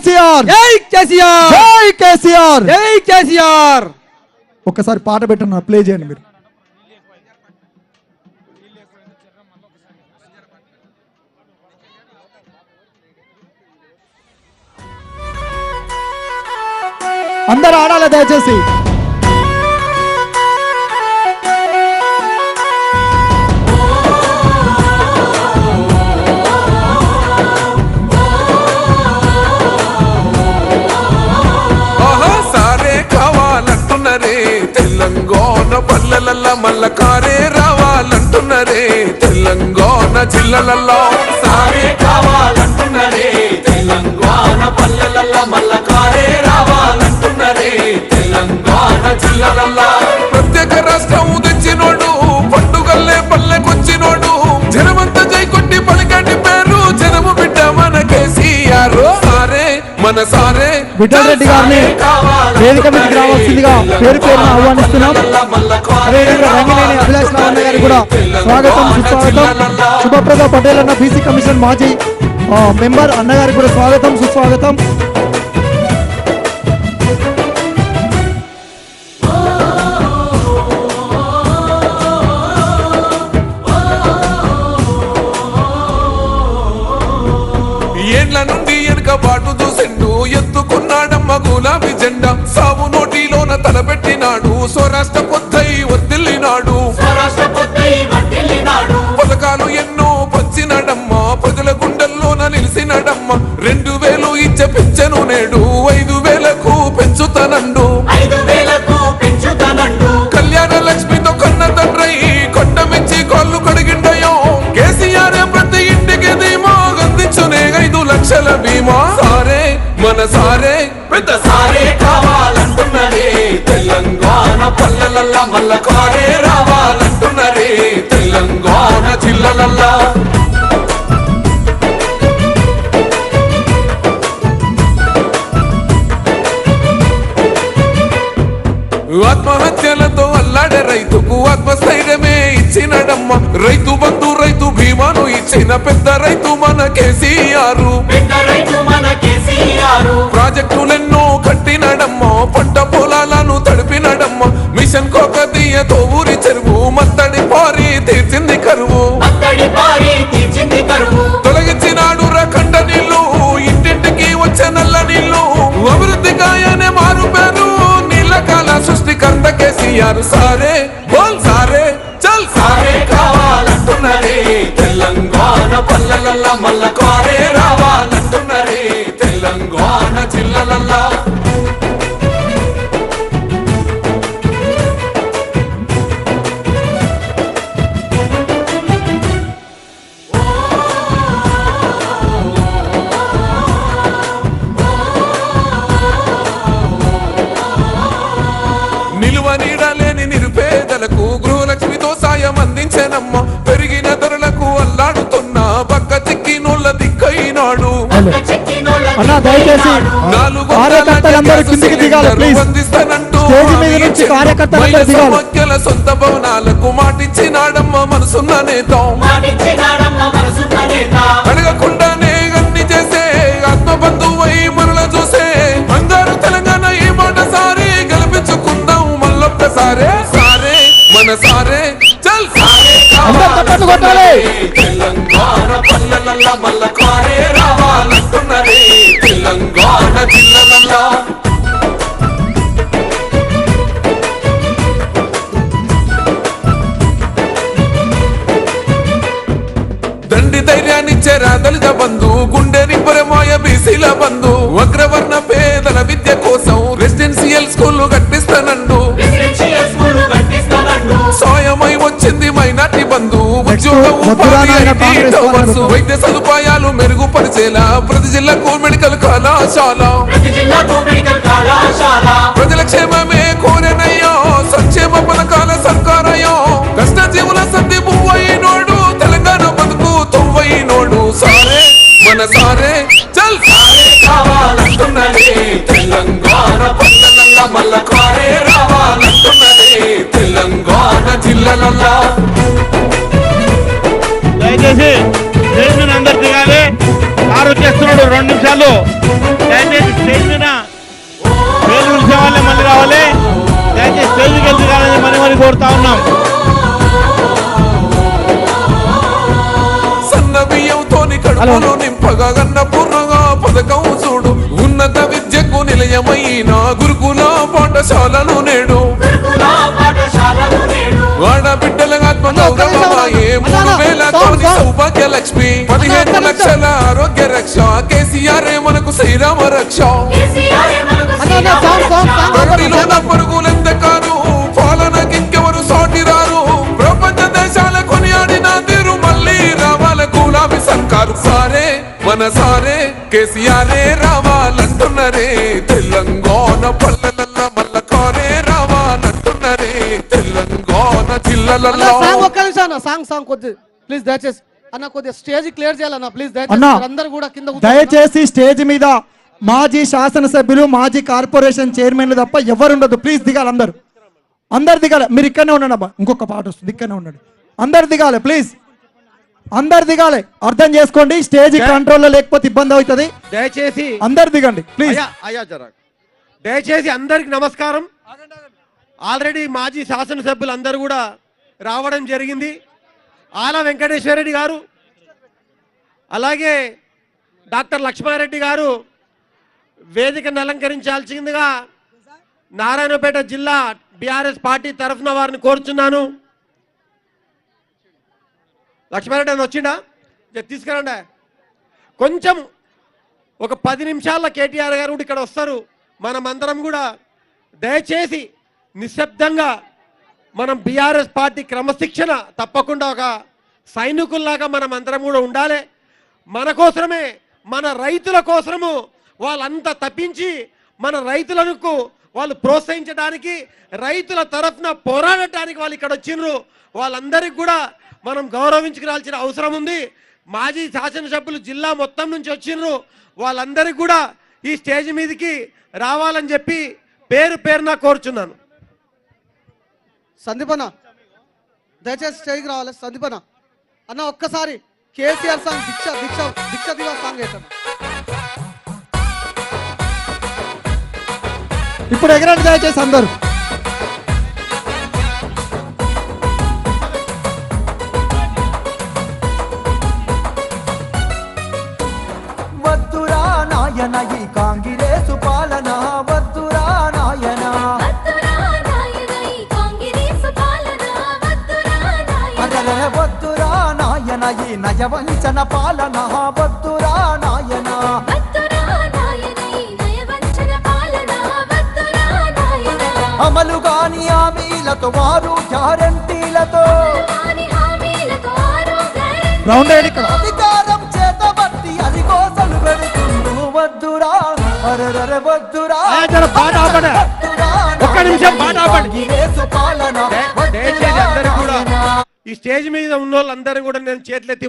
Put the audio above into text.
కేసీఆర్, జై కేసీఆర్, జై కేసీఆర్, జై కేసీఆర్. ఒక్కసారి పాట పెట్టండి, ప్లే చేయండి మీరు. అందరూ ఆడాలి దయచేసి. తెలంగాణ పల్లెలల్ల మల్ల కారే రావాలంటున్నరే, తెలంగాణ జిల్లలల్లో సారే కావాలంటున్నరే, తెలంగాణ పల్లెలల్ల మల్ల కారే రావాలంటున్నరే, తెలంగాణ జిల్లలల్లో. ప్రత్యేక రాష్ట్రం తెచ్చినోడు, పండుగల్లే పల్లెకొచ్చినోడు, జనమంతా జై కొట్టి పలికటి పేరు జనము బిడ్డ మన కేసీఆర్. సారే మన సారే విఠల్ రెడ్డి గారిని వేదిక మీదకి రావాల్సిందిగా పేరు పేరున ఆహ్వానిస్తున్నాం. అదేవిధంగా రంగినేని అభిలాష్ రావణ గారికి కూడా స్వాగతం, సుస్వాగతం. శుభప్రద పటేల్ అన్న బీసీ కమిషన్ మాజీ మెంబర్ అన్నగారికి కూడా స్వాగతం, సుస్వాగతం. ఏండ్ల నుండి వెనుకబాటు చూసిండు, ఎత్తుకున్నాడమ్మ గులాబీ జెండా, సాగు నోటిలోన తలపెట్టినాడు, స్వరాష్ట్ర పొద్దై వర్దిల్లినాడు, పథకాలు ఎన్నో పంచినాడమ్మ, ప్రజల గుండెల్లోన నిలిసినాడమ్మ, 2000 ఇచ్చే పెంచెను నేడు 5000కు పెంచుతానండు, కళ్యాణ లక్ష్మితో కన్న తండ్రై కొండమించి కాళ్ళు కడిగిండయో, కేసీఆర్ ప్రతి ఇంటికి ధీమా అందించునే 5 లక్షల బీమా. సారే మన సారే పెద్ద సారే కావాలంటున్నరే, తెలంగాణ పల్లెలల్ల మల్ల కారే రావాలంటున్నరే, తెలంగాణ జిల్లలల్లా. ఆత్మహత్యలతో అల్లాడే రైతుకు ఆత్మస్థైర్యమే ఇచ్చినడమ్మ, రైతు బంధు రైతు బీమాను ఇచ్చిన పెద్ద రైతు మన కేసీఆర్. ప్రాజెక్టులెన్నో కట్టినడమ్మ, పంట పొలాలను తడిపినడమ్మ, మిషన్ కోకతీయతో ఊరి చెరువు మత్తడి పారి తీర్చింది కరువు, తొలగించినాడు రకండ నీళ్లు, ఇంటింటికి వచ్చే నల్ల నీళ్లు, అభివృద్ధి గాయనే మారు పేరు, నీళ్ళకాల సృష్టికర్త కేసీఆర్. సారే బోల్ సారే చల్ సారే కావాలంటున్నరే, తెలంగాణ పల్లెలల్ల మల్ల కారే రావాలంటున్నరే, తెలంగాణ జిల్లలల్లా. నిలువ నీడలేని నిరుపేదలకు గృహలక్ష్మితో సాయం అందించనమ్మ, పెరిగిన ధరలకు అల్లాడుతున్న పక్క చిక్కినోళ్ళ దిక్కైనాడు. సొంత భవనాలకు మాటిచ్చినాడమ్మ మనసున్న నేత, అడగకుండానే అన్ని చేసే ఆత్మబంధువై మనల చూసే, అందరూ తెలంగాణ ఈ మాట సారి గెలిపించుకుందాం మళ్ళొక్కసారే. సారే మన సారే చల్ సారే తెలంగాణ పల్లెలల్ల మల్ల కారే రావాలంటున్నరే, తెలంగాణ జిల్లలల్లా. దండి ధైర్యాన్నిచ్చే దళిత బంధు, గుండె నిబ్బరమాయ బీసీల బంధు, అగ్రవర్ణ పేదల విద్య కోసం రెసిడెన్షియల్ స్కూల్ కట్టిస్తానండు, సాయమై వచ్చింది మైనార్టీ బంధు, ఉద్యోగం వైద్య సదుపాయాలు మెరుగుపరిచేలా ప్రతి జిల్లాకు మెడికల్ కళాశాల, ప్రజల క్షేమమే కోరెనయ్యో, సంక్షేమ పథకాల సర్కారయ్యో, కష్టజీవుల సర్ది పువ్వైనోడు, తెలంగాణ బతుకు తొవ్వైనోడు. సారే మన సారే చల్ సారే కావాలంటున్నరే, తెలంగాణ పల్లెలల్ల మల్ల కారే రావాలంటున్నరే, తెలంగాణ జిల్లలల్లా. దయచేసి అందరు దిగాలి, కారు వచ్చేస్తున్నాడు 2 నిమిషాలు దయచేసి. కడుపులో నింపగా గన్న పూర్ణగా పథకం చూడు ఉన్నత విద్యకు నిలయమైన గురుకుల పాఠశాలను నేడు ఆడబిడ్డల ఆత్మ గౌరవమాయే 3000 కోటి సౌభాగ్య లక్ష్మి 15 లక్షల ఆరోగ్య రక్ష కేసీఆర్ మనకు శ్రీరామ రక్ష ప్రగతిలోన పరుగులెంత కాదు పాలనకి ఇంకెవరు సాటి రారు ప్రపంచ దేశాల కొనియాడిన తీరు మళ్ళీ రావాల గులాబీ సర్కారు సారే మన సారే కేసీఆర్ రావాలంటున్నరే తెలంగాణ పల్లెలల్ల మల్ల కారే రావాలంటున్నరే తెలంగాణ జిల్లాలలో ఒక్క నిమిషం అన్న సాంగ్ కొద్ది ప్లీజ్ దయచేసి అన్న కొద్దిగా స్టేజ్ క్లియర్ చేయాలన్న ప్లీజ్ అన్న, దయచేసి అందరూ కూడా కింద కూర్చోండి. దయచేసి స్టేజ్ మీద మాజీ శాసనసభ్యులు మాజీ కార్పొరేషన్ చైర్మన్లు తప్ప ఎవరు ఉండదు. ప్లీజ్ దిగాలి అందరు దిగాలి. మీరు ఇక్కడనే ఉండండి అబ్బా, ఇంకొక పాట వస్తుంది, ఇక్కడనే ఉండండి. అందరు దిగాలి ప్లీజ్, అందరు దిగాలి. అర్థం చేసుకోండి, స్టేజ్ కంట్రోల్లో లేకపోతే ఇబ్బంది అవుతుంది. దయచేసి అందరు దిగండి ప్లీజ్. అయ్యా జర దయచేసి అందరికి నమస్కారం. ఆల్రెడీ మాజీ శాసనసభ్యులు అందరూ కూడా రావడం జరిగింది. ఆల వెంకటేశ్వర రెడ్డి గారు, అలాగే డాక్టర్ లక్ష్మారెడ్డి గారు వేదికను అలంకరించాల్సిందిగా నారాయణపేట జిల్లా బీఆర్ఎస్ పార్టీ తరఫున వారిని కోరుచున్నాను. లక్ష్మారెడ్డి అని వచ్చిండా తీసుకురండి. కొంచెం ఒక 10 నిమిషాల కేటీఆర్ గారు కూడా ఇక్కడ వస్తారు. మనమందరం కూడా దయచేసి నిశ్శబ్దంగా మనం బీఆర్ఎస్ పార్టీ క్రమశిక్షణ తప్పకుండా ఒక సైనికుల్లాగా మనం అందరం కూడా ఉండాలి. మన కోసమే, మన రైతుల కోసము వాళ్ళంతా తప్పించి మన రైతులకు వాళ్ళు ప్రోత్సహించడానికి, రైతుల తరఫున పోరాడటానికి వాళ్ళు ఇక్కడ వచ్చిండ్రు. వాళ్ళందరికీ కూడా మనం గౌరవించుకోవాల్సిన అవసరం ఉంది. మాజీ శాసనసభ్యులు జిల్లా మొత్తం నుంచి వచ్చిండ్రు. వాళ్ళందరికీ కూడా ఈ స్టేజ్ మీదకి రావాలని చెప్పి పేరు పేరున కోరుచున్నాను. సందీపన్న దయచేసి స్టేజ్కి రావాలి. సందీపన్న అన్న ఒక్కసారి కేసీఆర్ సాంగ్ దీక్ష దివా సాంగ్ వేసాను. ఇప్పుడు ఎగరండి దయచేసి అందరు. వద్దురా నాయన ఈ కాంగ్రెసు పాలన, వద్దురా నాయన వద్దురా నాయన ఈ నయవంచన పాలన, వద్దురా నాయన అమలు గాని హామీలతో వారు గ్యారంటీలతో రౌండ్ అయ్యండి ఇక్కడ. అధికారం చేతబట్టి అధికోసలు పెడుతుండు. వద్దురా అరెరెరె వద్దురా పాట ఆపండి. ఒక్క నిమిషం పాట ఆపండి. కాంగ్రెసు పాలన, దయచేసి అందరూ కూడా ఈ స్టేజ్ మీద ఉన్న వాళ్ళందరూ కూడా నేను చేతులెత్తి